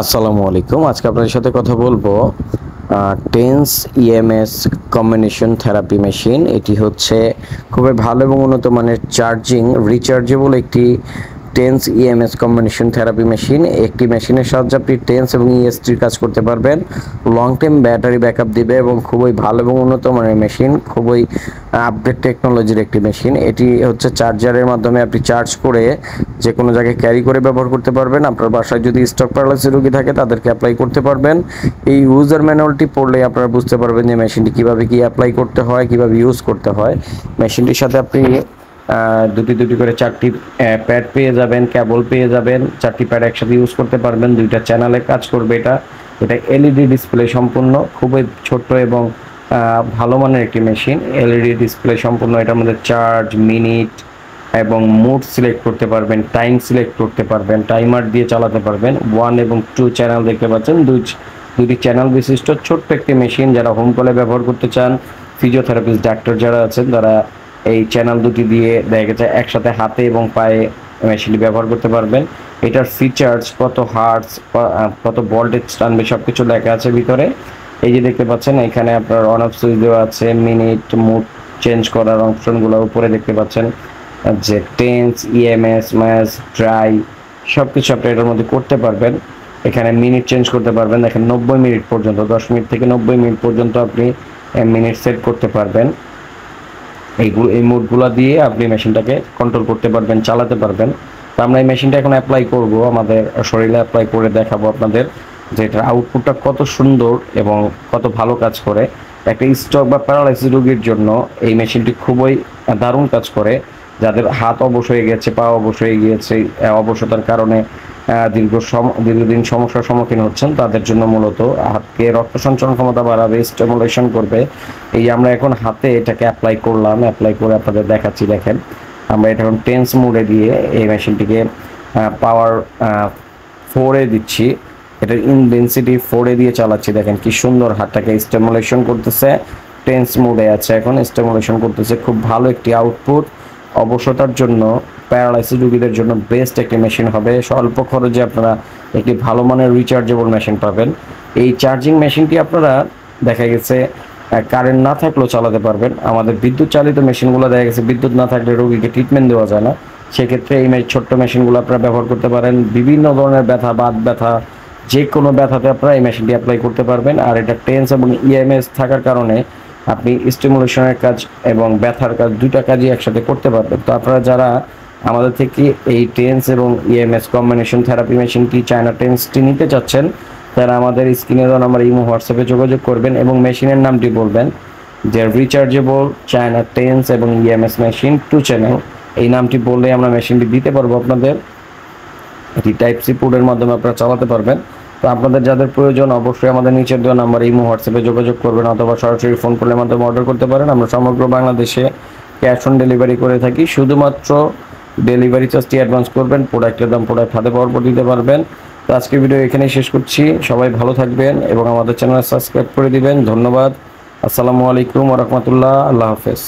আসসালামু আলাইকুম। আজকে আপনাদের সাথে কথা বলবো tense EMS combination therapy machine. এটি হচ্ছে খুবই ভালো এবং উন্নত মানের চার্জিং রিচার্জেবল একটি tense EMS combination therapy machine. একটি মেশিনের সাহায্যে আপনি টেন্স এবং ইএসটির কাজ করতে পারবেন। লং টাইম ব্যাটারি ব্যাকআপ দিবে এবং খুবই ভালো এবং উন্নত মানের মেশিন, খুবই আপডেট টেকনোলজির একটি মেশিন। এটি হচ্ছে চার্জারের মাধ্যমে আপনি চার্জ করে যে কোনো জায়গায় ক্যারি করে ব্যবহার করতে পারবেন। আপনার বাসায় যদি স্টক প্যারালাইসিস রোগী থাকে তাদেরকে অ্যাপ্লাই করতে পারবেন। এই ইউজার ম্যানুয়ালটি পড়লে আপনারা বুঝতে পারবেন যে মেশিনটি কীভাবে কি অ্যাপ্লাই করতে হয়, কীভাবে ইউজ করতে হয়। মেশিনটির সাথে আপনি দুটি করে 4টি প্যাড পেয়ে যাবেন, কেবল পেয়ে যাবেন। 4টি প্যাড একসাথে ইউজ করতে পারবেন। 2টা চ্যানেলে কাজ করবে। এটা এলইডি ডিসপ্লে সম্পূর্ণ, খুবই ছোট্ট এবং ভালো মানের একটি মেশিন। এলইডি ডিসপ্লে সম্পূর্ণ। এটার মধ্যে চার্জ, মিনিট এবং মোড সিলেক্ট করতে পারবেন, টাইম সিলেক্ট করতে পারবেন, টাইমার দিয়ে চালাতে পারবেন। 1 এবং 2 চ্যানেল দেখতে পাচ্ছেন। দুটি চ্যানেল বিশিষ্ট ছোট্ট একটি মেশিন। যারা হোম কলে ব্যবহার করতে চান, ফিজিওথেরাপিস্ট ডাক্তার যারা আছেন তারা এই চ্যানেল দুটি দিয়ে দেখা গেছে একসাথে হাতে এবং পায়ে মেশিনটি ব্যবহার করতে পারবেন। এটার ফিচার্স, কত হার্টস, কত ভোল্টেজ টানবে সব কিছু লেখা আছে ভিতরে। এই যে দেখতে পাচ্ছেন এখানে আপনার অন অফ সুইচ দেওয়া আছে, মিনিট, মুড চেঞ্জ করার অপশনগুলো উপরে দেখতে পাচ্ছেন। যে টেন্স, ইএমএস, ম্যাস, ড্রাই সব কিছু আপনি এটার মধ্যে করতে পারবেন। এখানে মিনিট চেঞ্জ করতে পারবেন। দেখেন 90 মিনিট পর্যন্ত, 10 মিনিট থেকে 90 মিনিট পর্যন্ত আপনি মিনিট সেট করতে পারবেন। এই মোডগুলো দিয়ে আপনি মেশিনটাকে কন্ট্রোল করতে পারবেন, চালাতে পারবেন। তো আমরা এই মেশিনটা এখন অ্যাপ্লাই করব, আমাদের শরীরে অ্যাপ্লাই করে দেখাবো আপনাদের যে এটার আউটপুটটা কত সুন্দর এবং কত ভালো কাজ করে। একটা স্ট্রোক বা প্যারালাইসিস রোগীর জন্য এই মেশিনটি খুবই দারুণ কাজ করে। যাদের হাত অবশ হয়ে গেছে, পা অবশ হয়ে গিয়েছে, অবশতার কারণে দীর্ঘদিন সমস্যার সম্মুখীন হচ্ছেন, তাদের জন্য মূলত হাতকে রক্ত সঞ্চালন ক্ষমতা বাড়াবে, স্টিমুলেশন করবে। এই আমরা এখন হাতে এটাকে অ্যাপ্লাই করলাম, অ্যাপ্লাই করে আপনাদের দেখাচ্ছি। দেখেন আমরা এটা এখন টেন্স মোডে দিয়ে এই মেশিনটিকে পাওয়ার 4-এ দিচ্ছি। এটার ইনডেন্সিটি 4-এ দিয়ে চালাচ্ছি। দেখেন কি সুন্দর হাতটাকে স্টিমুলেশন করতেছে। টেন্স মোডে আছে এখন, স্টিমুলেশন করতেছে। খুব ভালো একটি আউটপুট। অবসতার জন্য, প্যারালাইসিস রোগীদের জন্য বেস্ট একটি মেশিন হবে। স্বল্প খরচে আপনারা একটি ভালো মানের রিচার্জেবল মেশিন পাবেন। এই চার্জিং মেশিনটি আপনারা দেখা গেছে কারেন্ট না থাকলেও চালাতে পারবেন। আমাদের বিদ্যুৎ চালিত মেশিনগুলো দেখা গেছে বিদ্যুৎ না থাকলে রোগীকে ট্রিটমেন্ট দেওয়া যায় না। সেক্ষেত্রে এই ছোট্ট মেশিনগুলো আপনারা ব্যবহার করতে পারেন। বিভিন্ন ধরনের ব্যথা, বাত ব্যথা, যে কোনো ব্যথাতে আপনারা এই মেশিনটি অ্যাপ্লাই করতে পারবেন। আর এটা টেন্স এবং ইএমএস থাকার কারণে আপনি স্টিমুলেশনের কাজ এবং ব্যথার কাজ, দুইটা কাজই একসাথে করতে পারবেন। তো আপনারা যারা আমাদের থেকে এই টেন্স এবং ইএমএস কম্বিনেশন থেরাপি মেশিনটি, চায়না টেন্সটি নিতে চাচ্ছেন, তারা আমাদের স্ক্রিনে দেওয়া নাম্বার ইমো, হোয়াটসঅ্যাপে যোগাযোগ করবেন এবং মেশিনের নামটি বলবেন যে রিচার্জেবল চায়না টেন্স এবং ইএমএস মেশিন 2 চ্যানেল। এই নামটি বললে আমরা মেশিনটি দিতে পারবো আপনাদের। এটি টাইপ সি পোর্টের মাধ্যমে আপনারা চালাতে পারবেন। তো আপনাদের যাদের প্রয়োজন অবশ্যই আমাদের নিচের দেওয়া নাম্বার ইমো, হোয়াটসঅ্যাপে যোগাযোগ করবেন অথবা সরাসরি ফোন কলের মাধ্যমে অর্ডার করতে পারেন। আমরা সমগ্র বাংলাদেশে ক্যাশ অন ডেলিভারি করে থাকি। শুধুমাত্র ডেলিভারি চার্জটি অ্যাডভান্স করবেন, প্রোডাক্টের দাম প্রোডাক্ট হাতে পাওয়ার পর দিতে পারবেন। তো আজকের ভিডিও এখানেই শেষ করছি। সবাই ভালো থাকবেন এবং আমাদের চ্যানেল সাবস্ক্রাইব করে দিবেন। ধন্যবাদ। আসসালামু আলাইকুম ওয়া রাহমাতুল্লাহ। আল্লাহ হাফেজ।